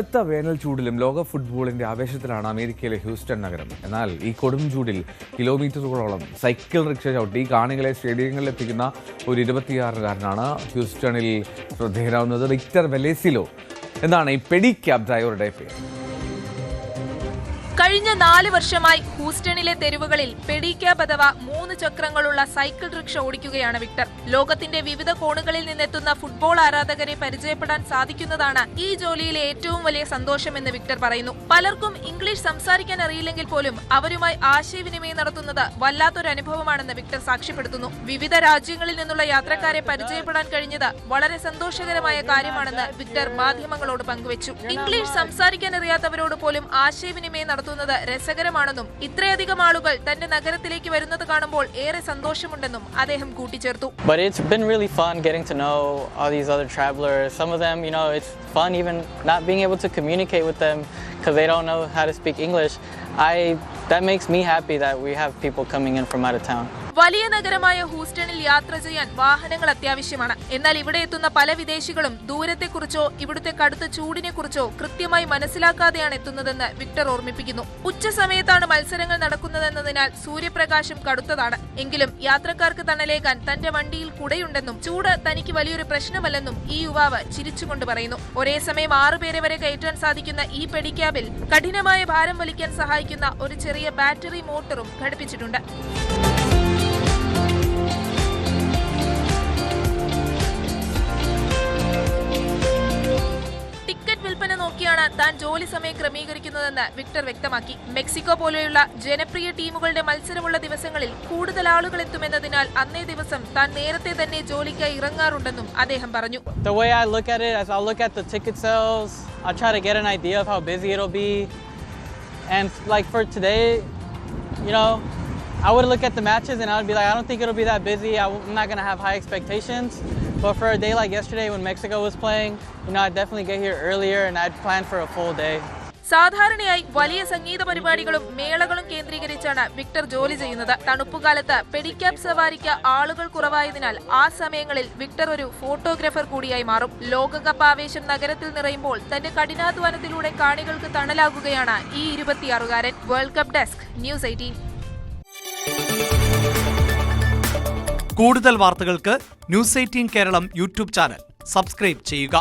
അടുത്ത വേനൽ ചൂടിലും ലോക ഫുട്ബോളിന്റെ ആവേശത്തിലാണ് അമേരിക്കയിലെ ഹ്യൂസ്റ്റൺ നഗരം. എന്നാൽ ഈ കൊടും ചൂടിൽ കിലോമീറ്ററുകളോളം സൈക്കിൾ റിക്ഷ ചവിട്ടി കാണികളെ സ്റ്റേഡിയങ്ങളിൽ എത്തിക്കുന്ന ഒരു 26-കാരനാണ് ഹ്യൂസ്റ്റണിൽ ശ്രദ്ധേയനാവുന്നത്. വിക്ടർ വെലേസിലോ എന്നാണ് ഈ പെഡിക്യാബ് ഡ്രൈവറുടെ പേര്. കഴിഞ്ഞ 4 വർഷമായി ഹൂസ്റ്റണിലെ തെരുവുകളിൽ പെഡിക്യാബ് അഥവാ 3 ചക്രങ്ങളുള്ള സൈക്കിൾ റിക്ഷ ഓടിക്കുകയാണ് വിക്ടർ. ലോകത്തിന്റെ വിവിധ കോണുകളിൽ നിന്നെത്തുന്ന ഫുട്ബോൾ ആരാധകരെ പരിചയപ്പെടാൻ സാധിക്കുന്നതാണ് ഈ ജോലിയിലെ ഏറ്റവും വലിയ സന്തോഷമെന്ന് വിക്ടർ പറയുന്നു. പലർക്കും ഇംഗ്ലീഷ് സംസാരിക്കാൻ അറിയില്ലെങ്കിൽ പോലും അവരുമായി ആശയവിനിമയം നടത്തുന്നത് വല്ലാത്തൊരു അനുഭവമാണെന്ന് വിക്ടർ സാക്ഷ്യപ്പെടുത്തുന്നു. വിവിധ രാജ്യങ്ങളിൽ നിന്നുള്ള യാത്രക്കാരെ പരിചയപ്പെടാൻ കഴിഞ്ഞത് വളരെ സന്തോഷകരമായ കാര്യമാണെന്ന് വിക്ടർ മാധ്യമങ്ങളോട് പങ്കുവച്ചു. ഇംഗ്ലീഷ് സംസാരിക്കാൻ അറിയാത്തവരോട് പോലും ആശയവിനിമയം നടത്തുന്നത് രസകരമാണെന്നും ഇത്രയധികം ആളുകൾ തന്റെ നഗരത്തിലേക്ക് വരുന്നത് കാണുമ്പോൾ ഏറെ സന്തോഷമുണ്ടെന്നും അദ്ദേഹം കൂട്ടിച്ചേർത്തു. But it's been really fun getting to know all these other travelers. Some of them, it's fun even not being able to communicate with them because they don't know how to speak English. That makes me happy that we have people coming in from out of town. വലിയ നഗരമായ ഹൂസ്റ്റണിൽ യാത്ര ചെയ്യാൻ വാഹനങ്ങൾ അത്യാവശ്യമാണ്. എന്നാൽ ഇവിടെ എത്തുന്ന പല വിദേശികളും ദൂരത്തെക്കുറിച്ചോ ഇവിടുത്തെ കടുത്ത ചൂടിനെക്കുറിച്ചോ കൃത്യമായി മനസ്സിലാക്കാതെയാണ് എത്തുന്നതെന്ന് വിക്ടർ ഓർമ്മിപ്പിക്കുന്നു. ഉച്ച സമയത്താണ് മത്സരങ്ങൾ നടക്കുന്നതെന്നതിനാൽ സൂര്യപ്രകാശം കടുത്തതാണ്. എങ്കിലും യാത്രക്കാർക്ക് തണലേകാൻ തന്റെ വണ്ടിയിൽ കുടയുണ്ടെന്നും ചൂട് തനിക്ക് വലിയൊരു പ്രശ്നമല്ലെന്നും ഈ യുവാവ് ചിരിച്ചുകൊണ്ട് പറയുന്നു. ഒരേ സമയം 6 പേരെ വരെ കയറ്റാൻ സാധിക്കുന്ന ഈ പെഡിക്യാബിൽ കഠിനമായ ഭാരം വലിക്കാൻ സഹായിക്കുന്ന ഒരു ചെറിയ ബാറ്ററി മോട്ടറും ഘടിപ്പിച്ചിട്ടുണ്ട്. നോക്കിയാണ് താൻ ജോലി സമയം ക്രമീകരിക്കുന്നതെന്ന് വിക്ടർ വ്യക്തമാക്കി. മെക്സിക്കോ പോലെയുള്ള ജനപ്രിയ ടീമുകളുടെ മത്സരമുള്ള ദിവസങ്ങളിൽ കൂടുതൽ ആളുകൾ എത്തുമെന്നതിനാൽ അന്നേ ദിവസം താൻ നേരത്തെ തന്നെ ജോലിക്കായി ഇറങ്ങാറുണ്ടെന്നും അദ്ദേഹം പറഞ്ഞു. The way I look at it is I'll look at the ticket sales. I'll try to get an idea of how busy it'll be. And like for today, I would look at the matches and I would be like, I don't think it'll be that busy. I'm not going to have high expectations. But for a day like yesterday when Mexico was playing, I'd definitely get here earlier and I'd plan for a full day. സാധാരണയായി വലിയ സംഗീത പരിപാടികളും മേളകളും കേന്ദ്രീകരിച്ചാണ് Victor ജോലി ചെയ്യുന്നത്. തണുപ്പുകാലത്ത് പെഡിക്യാബ് സവാരിക്ക് ആളുകൾ കുറവായതിനാൽ ആ സമയങ്ങളിൽ വിക്ടർ ഒരു ഫോട്ടോഗ്രാഫർ കൂടിയായി മാറും. ലോകകപ്പ് ആവേശം നഗരത്തിൽ നിറയുമ്പോൾ തന്റെ കഠിനാധ്വാനത്തിലൂടെ കാണികൾക്ക് തണലാകുകയാണ് ഈ 26-കാരൻ. World cup desk, news 18. കൂടുതൽ വാർത്തകൾക്ക് news 18 Keralam YouTube channel subscribe ചെയ്യുക.